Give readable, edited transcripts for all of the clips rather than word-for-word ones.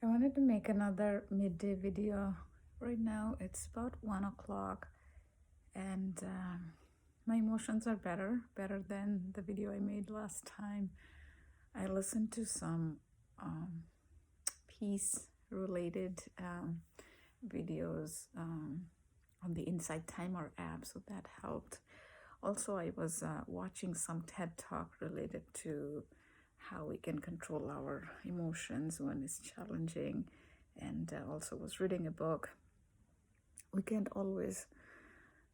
I wanted to make another midday video. Right now it's about 1 o'clock, and my emotions are better than the video I made last time. I listened to some um, peace related videos on the Insight Timer app, so that helped. Also, I was watching some TED Talk related to how we can control our emotions when it's challenging, and also was reading a book. We can't always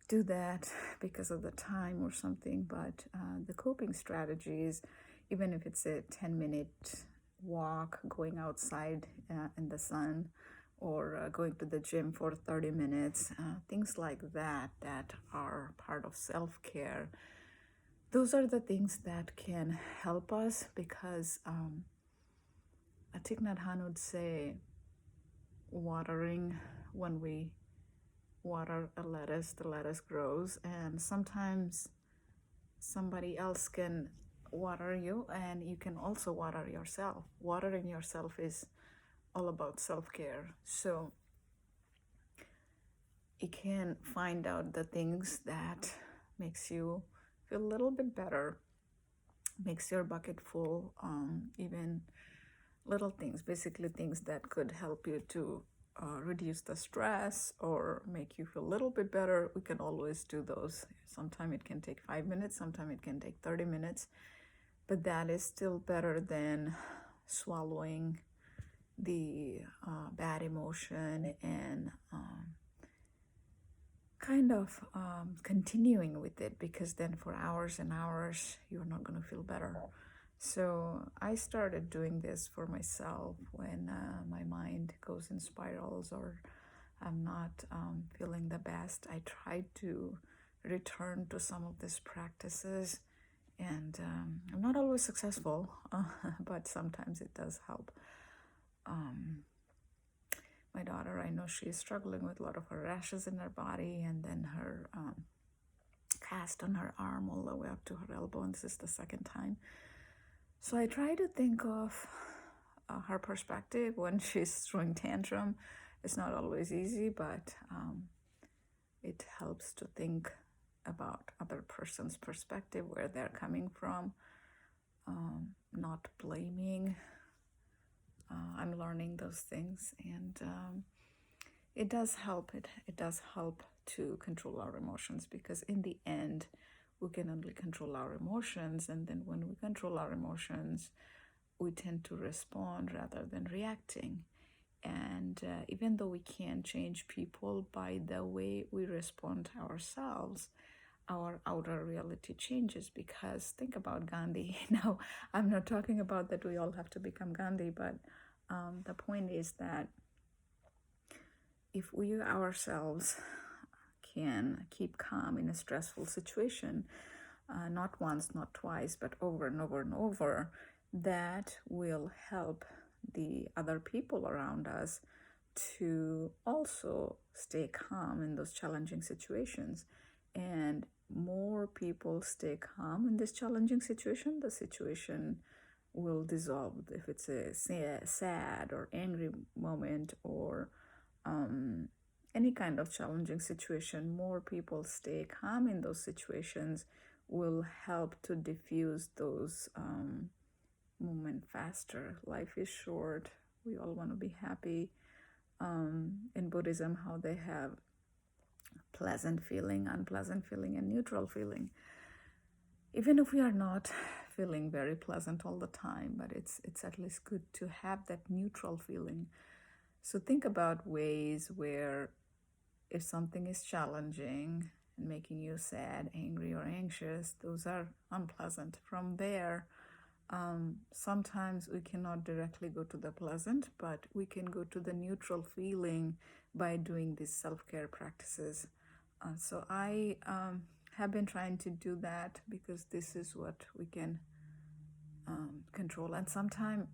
do that because of the time or something, but the coping strategies, even if it's a 10-minute walk, going outside in the sun, or going to the gym for 30 minutes, things like that are part of self-care. Those are the things that can help us, because Thich Nhat Hanh would say, watering, when we water a lettuce, the lettuce grows, and sometimes somebody else can water you, and you can also water yourself. Watering yourself is all about self-care. So you can find out the things that makes you feel a little bit better, makes your bucket full, even little things, basically things that could help you to reduce the stress or make you feel a little bit better. We can always do those. Sometimes it can take 5 minutes, sometimes it can take 30 minutes, but that is still better than swallowing the bad emotion and kind of continuing with it, because then for hours and hours you're not going to feel better. So I started doing this for myself when my mind goes in spirals or I'm not feeling the best. I try to return to some of these practices, and I'm not always successful, but sometimes it does help. My daughter, I know she is struggling with a lot of her rashes in her body, and then her cast on her arm all the way up to her elbow, and this is the second time. So I try to think of her perspective when she's throwing tantrum. It's not always easy, but it helps to think about other person's perspective, where they're coming from, not blaming. I'm learning those things, and it does help. It does help to control our emotions, because in the end, we can only control our emotions, and then when we control our emotions, we tend to respond rather than reacting. And even though we can't change people by the way we respond to ourselves, our outer reality changes. Because think about Gandhi. Now, I'm not talking about that we all have to become Gandhi, but the point is that if we ourselves can keep calm in a stressful situation, not once, not twice, but over and over and over, that will help the other people around us to also stay calm in those challenging situations. And more people stay calm in this challenging situation, the situation will dissolve. If it's a sad or angry moment, or any kind of challenging situation, more people stay calm in those situations will help to diffuse those moments faster. Life is short. We all want to be happy. In Buddhism, how they have pleasant feeling, unpleasant feeling, and neutral feeling. Even if we are not feeling very pleasant all the time, but it's at least good to have that neutral feeling. So think about ways where, if something is challenging and making you sad, angry, or anxious, those are unpleasant. From there, sometimes we cannot directly go to the pleasant, but we can go to the neutral feeling by doing these self-care practices. So I have been trying to do that, because this is what we can control. And sometimes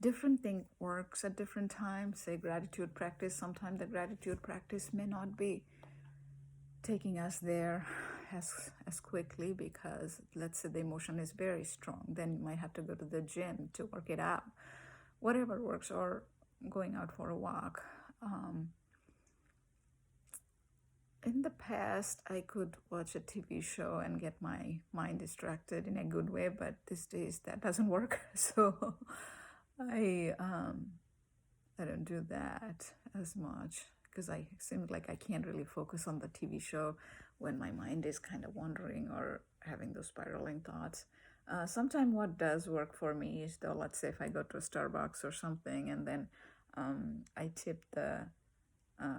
different thing works at different times. Say gratitude practice, sometimes the gratitude practice may not be taking us there as quickly, because let's say the emotion is very strong, then you might have to go to the gym to work it out. whatever works, or going out for a walk. In the past, I could watch a TV show and get my mind distracted in a good way, but these days that doesn't work. So I don't do that as much because I seem like I can't really focus on the TV show when my mind is kind of wandering or having those spiraling thoughts. Sometimes what does work for me is, though, let's say if I go to a Starbucks or something, and then I tip the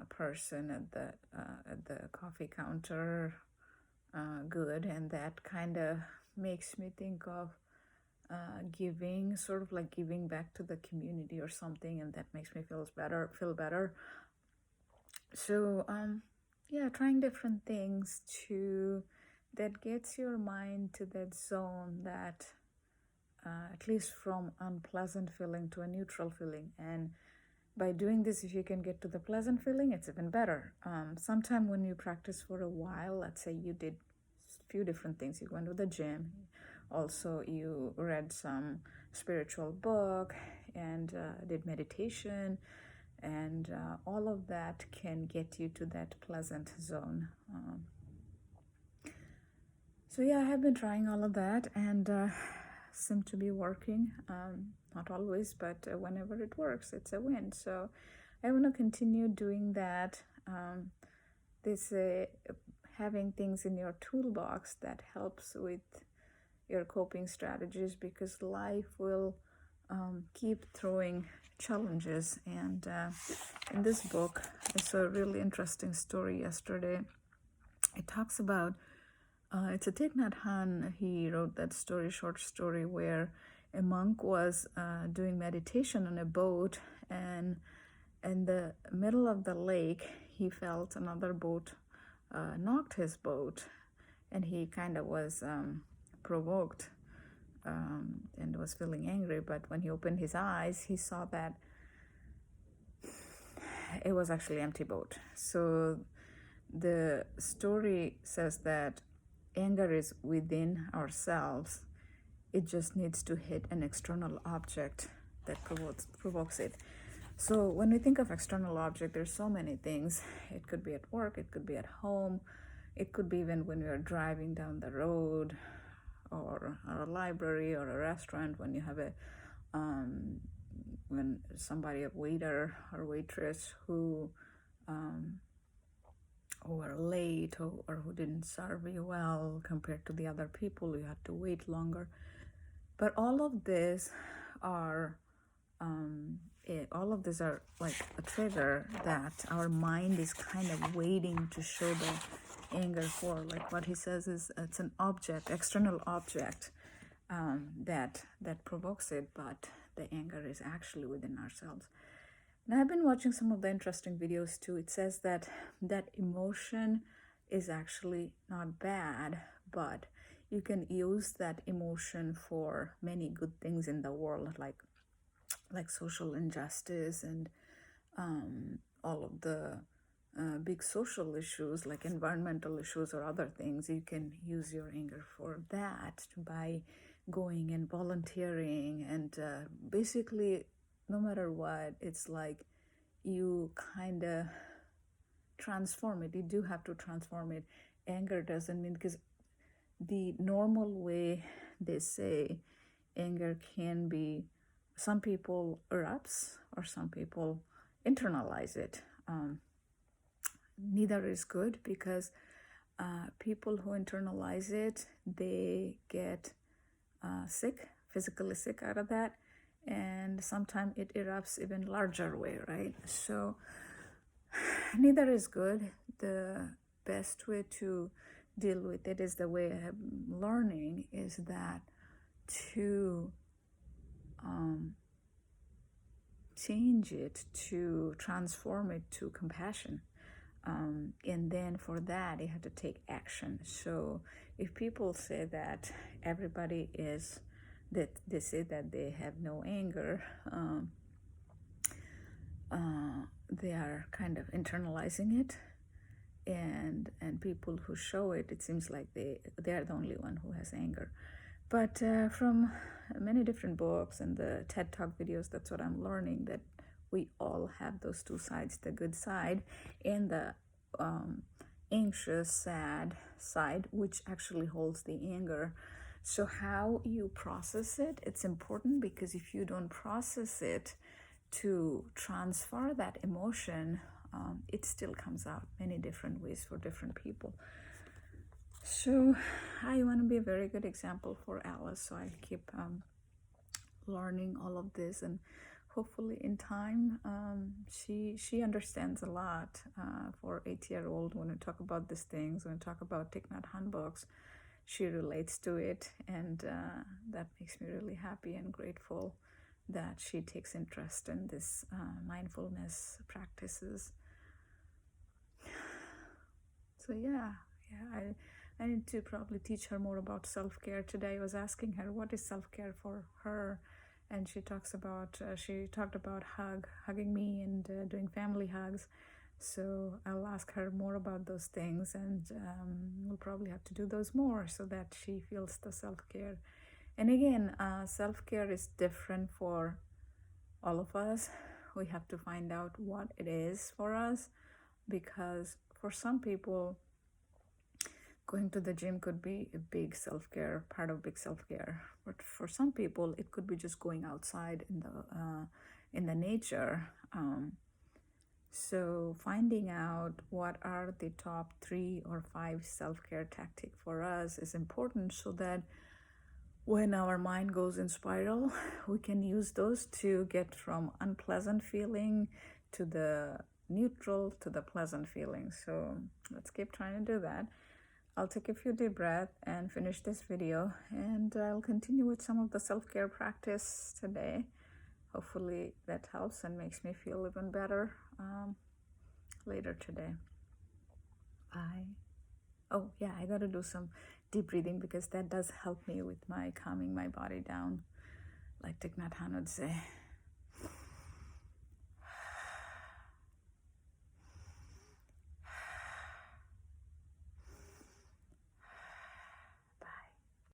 person at the coffee counter good, and that kind of makes me think of giving, sort of like giving back to the community or something, and that makes me feel better. So yeah, trying different things that gets your mind to that zone, that at least from unpleasant feeling to a neutral feeling. And by doing this, if you can get to the pleasant feeling, it's even better. Sometime when you practice for a while, let's say you did a few different things. You went to the gym, also you read some spiritual book, and did meditation, and all of that can get you to that pleasant zone. So yeah, I have been trying all of that, and seem to be working. Not always, but whenever it works, it's a win. So I want to continue doing that. This having things in your toolbox that helps with your coping strategies, because life will keep throwing challenges. And in this book, I saw a really interesting story yesterday. It talks about it's a Thich Nhat Hanh. He wrote that short story, where a monk was doing meditation on a boat, and in the middle of the lake, he felt another boat knocked his boat, and he kind of was provoked and was feeling angry. But when he opened his eyes, he saw that it was actually an empty boat. So the story says that anger is within ourselves. It just needs to hit an external object that provokes it. So when we think of external object, there's so many things. It could be at work, it could be at home, it could be even when you're driving down the road, or a library or a restaurant, when you have when somebody, a waiter or waitress who were late, or who didn't serve you well compared to the other people, you had to wait longer. But all of these are like a trigger that our mind is kind of waiting to show the anger for. Like what he says is, it's an object, external object, that provokes it, but the anger is actually within ourselves. And I've been watching some of the interesting videos too. It says that emotion is actually not bad, but you can use that emotion for many good things in the world, like social injustice, and all of the big social issues like environmental issues or other things. You can use your anger for that by going and volunteering, and basically no matter what, it's like you kind of transform it. You do have to transform it. Anger doesn't mean, because the normal way they say anger can be, some people erupts or some people internalize it. Neither is good, because people who internalize it, they get sick, physically sick out of that, and sometimes it erupts even larger way, right? So neither is good. The best way to deal with it is the way I'm learning, is that to change it, to transform it to compassion. And then for that, you have to take action. So if people say that everybody is, that they say that they have no anger, they are kind of internalizing it. And people who show it, it seems like they are the only one who has anger. But from many different books and the TED Talk videos, that's what I'm learning, that we all have those two sides, the good side and the anxious, sad side, which actually holds the anger. So how you process it, it's important, because if you don't process it to transfer that emotion, it still comes out many different ways for different people. So I want to be a very good example for Alice. So I keep learning all of this, and hopefully in time, she understands a lot. For 8-year-old, when we talk about these things, when we talk about Thich Nhat Hanh books, she relates to it, and that makes me really happy and grateful that she takes interest in this mindfulness practices. So I need to probably teach her more about self-care. Today I was asking her what is self-care for her, and she talked about hugging me and doing family hugs. So I'll ask her more about those things, and we'll probably have to do those more so that she feels the self-care. And again, self-care is different for all of us. We have to find out what it is for us, because for some people, going to the gym could be a big self-care, part of big self-care. But for some people, it could be just going outside in the nature. So finding out what are the top 3 or 5 self-care tactics for us is important, so that when our mind goes in spiral, we can use those to get from unpleasant feeling to the neutral to the pleasant feeling. So let's keep trying to do that. I'll take a few deep breaths and finish this video, and I'll continue with some of the self-care practice today. Hopefully that helps and makes me feel even better later today. Bye. Oh yeah, I gotta do some deep breathing, because that does help me with my calming my body down, like Thich Nhat Hanh would say.